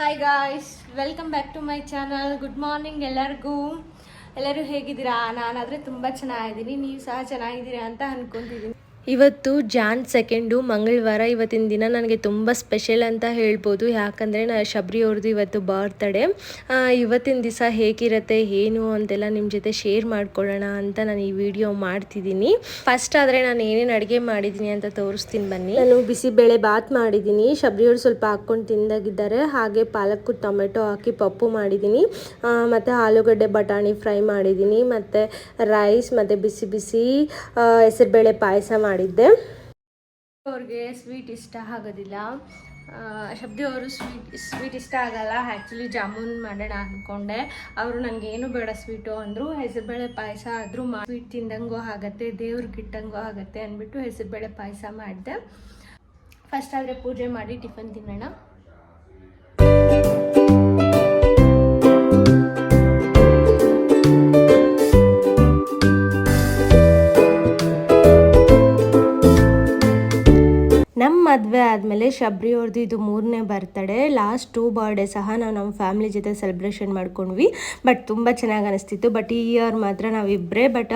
Hi guys, welcome back to my channel. Good morning ಎಲ್ಲರೂ ಹೇಗಿದ್ದೀರಾ? ನಾನಾದರೆ ತುಂಬ ಚೆನ್ನಾಗಿದ್ದೀನಿ, ನೀವು ಸಹ ಚೆನ್ನಾಗಿದ್ದೀರಾ ಅಂತ ಅಂದ್ಕೊತಿದ್ದೀನಿ. ಇವತ್ತು ಜಾನ್ 2 ಮಂಗಳವಾರ. ಇವತ್ತಿನ ದಿನ ನನಗೆ ತುಂಬ ಸ್ಪೆಷಲ್ ಅಂತ ಹೇಳ್ಬೋದು. ಯಾಕಂದರೆ ಶಬರಿ ಅವ್ರದ್ದು ಇವತ್ತು ಬರ್ತ್ಡೇ. ಇವತ್ತಿನ ದಿವಸ ಹೇಗಿರುತ್ತೆ ಏನು ಅಂತೆಲ್ಲ ನಿಮ್ಮ ಜೊತೆ ಶೇರ್ ಮಾಡ್ಕೊಳ್ಳೋಣ ಅಂತ ನಾನು ಈ ವಿಡಿಯೋ ಮಾಡ್ತಿದ್ದೀನಿ. ಫಸ್ಟ್ ಆದರೆ ನಾನು ಏನೇನು ಅಡುಗೆ ಮಾಡಿದ್ದೀನಿ ಅಂತ ತೋರಿಸ್ತೀನಿ ಬನ್ನಿ. ನಾನು ಬಿಸಿಬೇಳೆ ಬಾತ್ ಮಾಡಿದ್ದೀನಿ. ಶಬರಿ ಅವರು ಸ್ವಲ್ಪ ಹಾಕ್ಕೊಂಡು ತಿಂದಾಗಿದ್ದಾರೆ. ಹಾಗೆ ಪಾಲಕ್ಕು ಟೊಮೆಟೊ ಹಾಕಿ ಪಪ್ಪು ಮಾಡಿದ್ದೀನಿ. ಮತ್ತು ಆಲೂಗಡ್ಡೆ ಬಟಾಣಿ ಫ್ರೈ ಮಾಡಿದ್ದೀನಿ. ಮತ್ತು ರೈಸ್ ಮತ್ತು ಬಿಸಿ ಹೆಸರುಬೇಳೆ ಪಾಯಸ ಮಾಡಿದ್ದೆ. ಅವ್ರಿಗೆ ಸ್ವೀಟ್ ಇಷ್ಟ ಆಗೋದಿಲ್ಲ. ಶಬ್ದಿ ಅವರು ಸ್ವೀಟ್ ಇಷ್ಟ ಆಗಲ್ಲ. ಆ್ಯಕ್ಚುಲಿ ಜಾಮೂನ್ ಮಾಡೋಣ ಅಂದ್ಕೊಂಡೆ. ಅವರು ನನಗೇನು ಬೇಡ ಸ್ವೀಟು ಅಂದರು. ಹೆಸರುಬೇಳೆ ಪಾಯಸ ಆದರೂ ಸ್ವೀಟ್ ತಿಂದಂಗೂ ಆಗುತ್ತೆ, ದೇವ್ರಿಗೆ ಇಟ್ಟಂಗೂ ಆಗುತ್ತೆ ಅಂದ್ಬಿಟ್ಟು ಹೆಸರುಬೇಳೆ ಪಾಯಸ ಮಾಡಿದೆ. ಫಸ್ಟ್ ಆದರೆ ಪೂಜೆ ಮಾಡಿ ಟಿಫನ್ ತಿನ್ನೋಣ. ನಮ್ಮ ಮದುವೆ ಆದಮೇಲೆ ಶಬರಿ ಅವ್ರದ್ದು ಇದು 3ನೇ ಬರ್ತಡೇ. ಲಾಸ್ಟ್ 2 ಬರ್ಡೇ ಸಹ ನಾವು ನಮ್ಮ ಫ್ಯಾಮಿಲಿ ಜೊತೆ ಸೆಲೆಬ್ರೇಷನ್ ಮಾಡ್ಕೊಂಡ್ವಿ. ಬಟ್ ತುಂಬ ಚೆನ್ನಾಗಿ ಅನಿಸ್ತಿತ್ತು. ಬಟ್ ಈ ಇಯರ್ ಮಾತ್ರ ನಾವಿಬ್ಬರೇ. ಬಟ್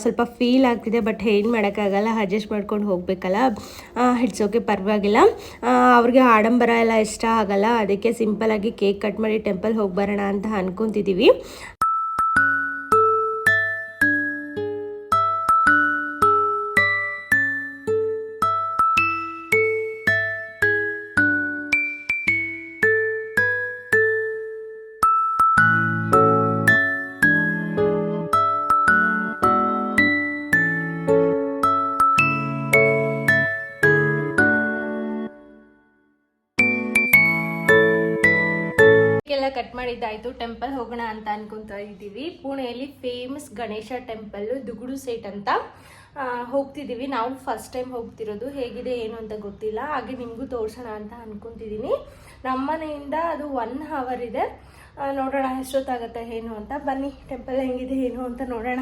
ಸ್ವಲ್ಪ ಫೀಲ್ ಆಗ್ತಿದೆ. ಬಟ್ ಏನು ಮಾಡೋಕ್ಕಾಗಲ್ಲ, ಅಡ್ಜಸ್ಟ್ ಮಾಡ್ಕೊಂಡು ಹೋಗಬೇಕಲ್ಲ. ಇಟ್ಸ್ ಓಕೆ, ಪರವಾಗಿಲ್ಲ. ಅವ್ರಿಗೆ ಆಡಂಬರ ಎಲ್ಲ ಇಷ್ಟ ಆಗಲ್ಲ. ಅದಕ್ಕೆ ಸಿಂಪಲಾಗಿ ಕೇಕ್ ಕಟ್ ಮಾಡಿ ಟೆಂಪಲ್ ಹೋಗಿ ಬರೋಣ ಅಂತ ಅಂದ್ಕೊತಿದ್ದೀವಿ. ಎಲ್ಲ ಕಟ್ ಮಾಡಿದ್ದಾಯ್ತು. ಟೆಂಪಲ್ ಹೋಗೋಣ ಅಂತ ಅನ್ಕೊಂತ ಇದ್ದೀವಿ. ಪುಣೆಯಲ್ಲಿ ಫೇಮಸ್ ಗಣೇಶ ಟೆಂಪಲ್ ದುಗುಡು ಸೇಟ್ ಅಂತ ಹೋಗ್ತಿದ್ದೀವಿ. ನಾವು ಫಸ್ಟ್ ಟೈಮ್ ಹೋಗ್ತಿರೋದು. ಹೇಗಿದೆ ಏನು ಅಂತ ಗೊತ್ತಿಲ್ಲ. ಹಾಗೆ ನಿಮಗೂ ತೋರಿಸೋಣ ಅಂತ ಅನ್ಕೊತಿದ್ದೀನಿ. ನಮ್ಮ ಮನೆಯಿಂದ ಅದು 1 hour ಇದೆ. ನೋಡೋಣ ಎಷ್ಟೊತ್ತಾಗುತ್ತೆ ಏನು ಅಂತ. ಬನ್ನಿ, ಟೆಂಪಲ್ ಹೆಂಗಿದೆ ಏನು ಅಂತ ನೋಡೋಣ.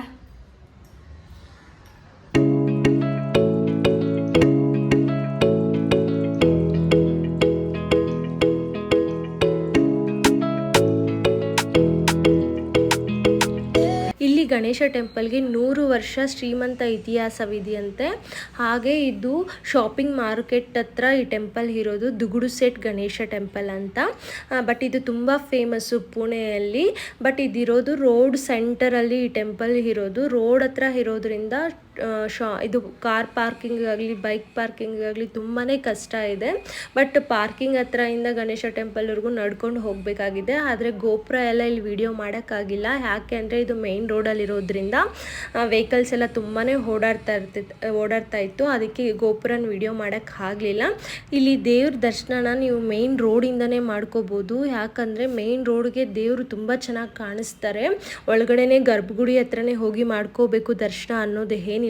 ಗಣೇಶ ಟೆಂಪಲ್ಗೆ 100 ವರ್ಷ ಶ್ರೀಮಂತ ಇತಿಹಾಸವಿದೆಯಂತೆ. ಹಾಗೆ ಇದು ಶಾಪಿಂಗ್ ಮಾರ್ಕೆಟ್ ಹತ್ರ ಈ ಟೆಂಪಲ್ ಇರೋದು. ದುಗುಡು ಸೇಟ್ ಗಣೇಶ ಟೆಂಪಲ್ ಅಂತ. ಬಟ್ ಇದು ತುಂಬ ಫೇಮಸ್ಸು ಪುಣೆಯಲ್ಲಿ. ಬಟ್ ಇದಿರೋದು ರೋಡ್ ಸೆಂಟರಲ್ಲಿ ಈ ಟೆಂಪಲ್ ಇರೋದು. ರೋಡ್ ಹತ್ರ ಇರೋದ್ರಿಂದ ಇದು ಕಾರ್ ಪಾರ್ಕಿಂಗ್ ಆಗಲಿ ಬೈಕ್ ಪಾರ್ಕಿಂಗ್ ಆಗಲಿ ತುಂಬಾ ಕಷ್ಟ ಇದೆ. ಬಟ್ ಪಾರ್ಕಿಂಗ್ ಹತ್ರದಿಂದ ಗಣೇಶ ಟೆಂಪಲ್ವರೆಗೂ ನಡ್ಕೊಂಡು ಹೋಗಬೇಕಾಗಿದೆ. ಆದರೆ ಗೋಪುರ ಎಲ್ಲ ಇಲ್ಲಿ ವಿಡಿಯೋ ಮಾಡೋಕ್ಕಾಗಿಲ್ಲ. ಯಾಕೆ ಅಂದರೆ ಇದು ಮೇನ್ ರೋಡಲ್ಲಿ ಇರೋದ್ರಿಂದ ವೆಹಿಕಲ್ಸ್ ಎಲ್ಲ ತುಂಬಾ ಓಡಾಡ್ತಾ ಇತ್ತು. ಅದಕ್ಕೆ ಗೋಪುರನ ವಿಡಿಯೋ ಮಾಡೋಕ್ಕಾಗಲಿಲ್ಲ. ಇಲ್ಲಿ ದೇವ್ರ ದರ್ಶನನ ನೀವು ಮೇನ್ ರೋಡಿಂದನೇ ಮಾಡ್ಕೋಬೋದು. ಯಾಕಂದರೆ ಮೇನ್ ರೋಡ್ಗೆ ದೇವರು ತುಂಬ ಚೆನ್ನಾಗಿ ಕಾಣಿಸ್ತಾರೆ. ಒಳಗಡೆನೆ ಗರ್ಭಗುಡಿ ಹತ್ರನೇ ಹೋಗಿ ಮಾಡ್ಕೋಬೇಕು ದರ್ಶನ ಅನ್ನೋದು ಏನಿಲ್ಲ.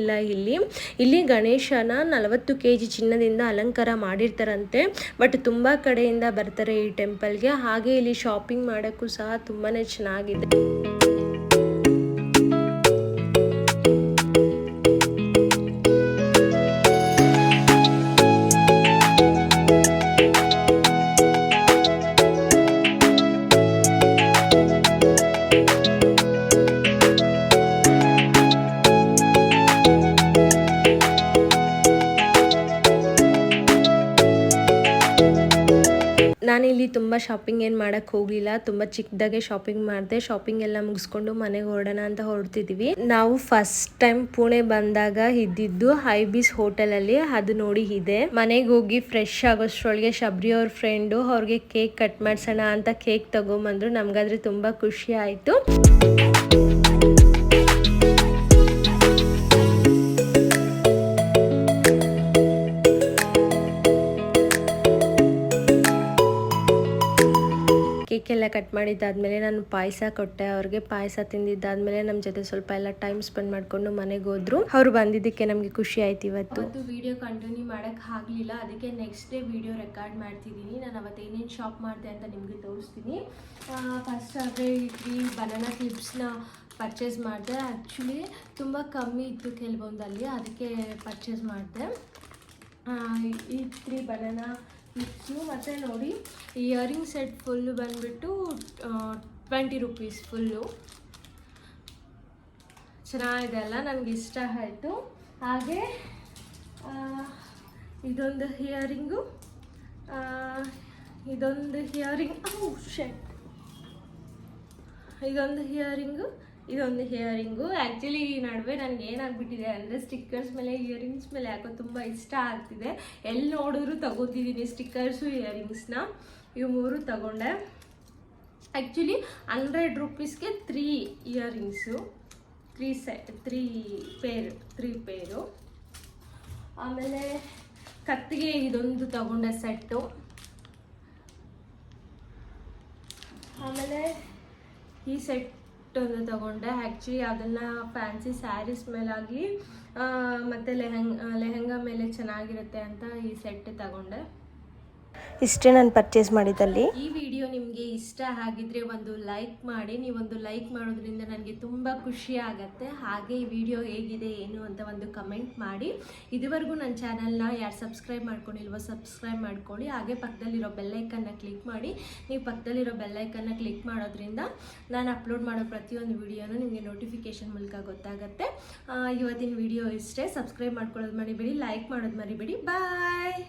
ಇಲ್ಲಿ ಗಣೇಶನ 40 kg ಚಿನ್ನದಿಂದ ಅಲಂಕಾರ ಮಾಡಿರ್ತಾರಂತೆ. ಬಟ್ ತುಂಬ ಕಡೆಯಿಂದ ಬರ್ತಾರೆ ಈ ಟೆಂಪಲ್ಗೆ. ಹಾಗೆ ಇಲ್ಲಿ ಶಾಪಿಂಗ್ ಮಾಡೋಕ್ಕೂ ಸಹ ತುಂಬಾ ಚೆನ್ನಾಗಿದೆ. ನಾನಿಲ್ಲಿ ತುಂಬ ಶಾಪಿಂಗ್ ಏನು ಮಾಡೋಕ್ಕೆ ಹೋಗಲಿಲ್ಲ. ತುಂಬ ಚಿಕ್ಕದಾಗೆ ಶಾಪಿಂಗ್ ಮಾಡಿದೆ. ಶಾಪಿಂಗ್ ಎಲ್ಲ ಮುಗಿಸ್ಕೊಂಡು ಮನೆಗೆ ಹೊರಡೋಣ ಅಂತ ಹೊರಡ್ತಿದ್ದೀವಿ. ನಾವು ಫಸ್ಟ್ ಟೈಮ್ ಪುಣೆ ಬಂದಾಗ ಇದ್ದಿದ್ದು ಹೈಬೀಸ್ ಹೋಟೆಲಲ್ಲಿ. ಅದು ನೋಡಿ ಇದೆ. ಮನೆಗೆ ಹೋಗಿ ಫ್ರೆಶ್ ಆಗೋಷ್ಟ್ರೊಳಗೆ ಶಬರಿ ಅವ್ರ ಫ್ರೆಂಡು ಅವ್ರಿಗೆ ಕೇಕ್ ಕಟ್ ಮಾಡಿಸೋಣ ಅಂತ ಕೇಕ್ ತಗೊಂಬಂದ್ರು. ನಮ್ಗಾದ್ರೆ ತುಂಬ ಖುಷಿ ಆಯಿತು. ಕೇಕೆಲ್ಲ ಕಟ್ ಮಾಡಿದ್ದಾದಮೇಲೆ ನಾನು ಪಾಯಸ ಕೊಟ್ಟೆ ಅವ್ರಿಗೆ. ಪಾಯಸ ತಿಂದಿದ್ದಾದಮೇಲೆ ನಮ್ಮ ಜೊತೆ ಸ್ವಲ್ಪ ಎಲ್ಲ ಟೈಮ್ ಸ್ಪೆಂಡ್ ಮಾಡಿಕೊಂಡು ಮನೆಗೆ ಹೋದ್ರು. ಅವ್ರು ಬಂದಿದ್ದಕ್ಕೆ ನಮಗೆ ಖುಷಿ ಆಯ್ತು. ಇವತ್ತು ವಿಡಿಯೋ ಕಂಟಿನ್ಯೂ ಮಾಡೋಕ್ಕೆ ಆಗಲಿಲ್ಲ. ಅದಕ್ಕೆ ನೆಕ್ಸ್ಟ್ ಡೇ ವಿಡಿಯೋ ರೆಕಾರ್ಡ್ ಮಾಡ್ತಿದ್ದೀನಿ. ನಾನು ಅವತ್ತು ಏನೇನು ಶಾಪ್ ಮಾಡಿದೆ ಅಂತ ನಿಮಗೆ ತೋರಿಸ್ತೀನಿ. ಫಸ್ಟ್ ಆದರೆ ಈ ಬನಾನಾ ಕ್ಲಿಪ್ಸ್ನ ಪರ್ಚೇಸ್ ಮಾಡಿದೆ. ಆ್ಯಕ್ಚುಲಿ ತುಂಬ ಕಮ್ಮಿ ಇತ್ತು ಕೆಲವೊಂದಲ್ಲಿ, ಅದಕ್ಕೆ ಪರ್ಚೇಸ್ ಮಾಡಿದೆ. ಈ 3 ಬನಾನಾ ಮಿಕ್ಸು. ಮತ್ತು ನೋಡಿ ಇಯರಿಂಗ್ ಸೆಟ್ ಫುಲ್ಲು ಬಂದುಬಿಟ್ಟು 20 ರೂಪೀಸ್ ಫುಲ್ಲು. ಚೆನ್ನಾಗಿದೆ ಅಲ್ಲ, ನನಗೆ ಇಷ್ಟ ಆಯಿತು. ಹಾಗೆ ಇದೊಂದು ಇಯರಿಂಗು, ಇದೊಂದು ಇಯರಿಂಗು ಆ್ಯಕ್ಚುಲಿ ಈ ನಡುವೆ ನನಗೆ ಏನಾಗ್ಬಿಟ್ಟಿದೆ ಅಂದರೆ ಸ್ಟಿಕ್ಕರ್ಸ್ ಮೇಲೆ ಇಯರಿಂಗ್ಸ್ ಮೇಲೆ ಯಾಕೋ ತುಂಬ ಇಷ್ಟ ಆಗ್ತಿದೆ. ಎಲ್ಲಿ ನೋಡಿದ್ರು ತಗೋತಿದ್ದೀನಿ ಸ್ಟಿಕ್ಕರ್ಸು ಇಯರಿಂಗ್ಸ್ನ. ಇವು 3 ತಗೊಂಡೆ. ಆ್ಯಕ್ಚುಲಿ 100 ರೂಪೀಸ್ಗೆ 3 ಇಯರಿಂಗ್ಸು, 3 ಪೇರು. ಆಮೇಲೆ ಕತ್ತಿಗೆ ಇದೊಂದು ತಗೊಂಡೆ ಸೆಟ್ಟು. ಆಮೇಲೆ ಈ ಸೆಟ್ ಒಂದು ತಗೊಂಡೆ. ಆ್ಯಕ್ಚುಲಿ ಅದನ್ನು ಫ್ಯಾನ್ಸಿ ಸ್ಯಾರೀಸ್ ಮೇಲಾಗಲಿ ಮತ್ತು ಲೆಹಂಗಾ ಮೇಲೆ ಚೆನ್ನಾಗಿರುತ್ತೆ ಅಂತ ಈ ಸೆಟ್ ತಗೊಂಡೆ. ಇಷ್ಟೇ ನಾನು ಪರ್ಚೇಸ್ ಮಾಡಿದ್ದಲ್ಲಿ. ಈ ವಿಡಿಯೋ ನಿಮಗೆ ಇಷ್ಟ ಆಗಿದ್ರೆ ಒಂದು ಲೈಕ್ ಮಾಡಿ. ನೀವೊಂದು ಲೈಕ್ ಮಾಡೋದ್ರಿಂದ ನನಗೆ ತುಂಬ ಖುಷಿ ಆಗುತ್ತೆ. ಹಾಗೆ ಈ ವಿಡಿಯೋ ಹೇಗಿದೆ ಏನು ಅಂತ ಒಂದು ಕಮೆಂಟ್ ಮಾಡಿ. ಇದುವರೆಗೂ ನನ್ನ ಚಾನಲ್ನ ಯಾರು ಸಬ್ಸ್ಕ್ರೈಬ್ ಮಾಡ್ಕೊಂಡಿಲ್ವೋ ಸಬ್ಸ್ಕ್ರೈಬ್ ಮಾಡ್ಕೊಳ್ಳಿ. ಹಾಗೆ ಪಕ್ಕದಲ್ಲಿರೋ ಬೆಲ್ಲೈಕನ್ನ ಕ್ಲಿಕ್ ಮಾಡಿ. ನೀವು ಪಕ್ಕದಲ್ಲಿರೋ ಬೆಲ್ಲೈಕನ್ನ ಕ್ಲಿಕ್ ಮಾಡೋದ್ರಿಂದ ನಾನು ಅಪ್ಲೋಡ್ ಮಾಡೋ ಪ್ರತಿಯೊಂದು ವಿಡಿಯೋನೂ ನಿಮಗೆ ನೋಟಿಫಿಕೇಷನ್ ಮೂಲಕ ಗೊತ್ತಾಗುತ್ತೆ. ಇವತ್ತಿನ ವಿಡಿಯೋ ಇಷ್ಟೇ. ಸಬ್ಸ್ಕ್ರೈಬ್ ಮಾಡ್ಕೊಳ್ಳೋದು ಮರಿಬೇಡಿ, ಲೈಕ್ ಮಾಡೋದು ಮರಿಬೇಡಿ. ಬಾಯ್.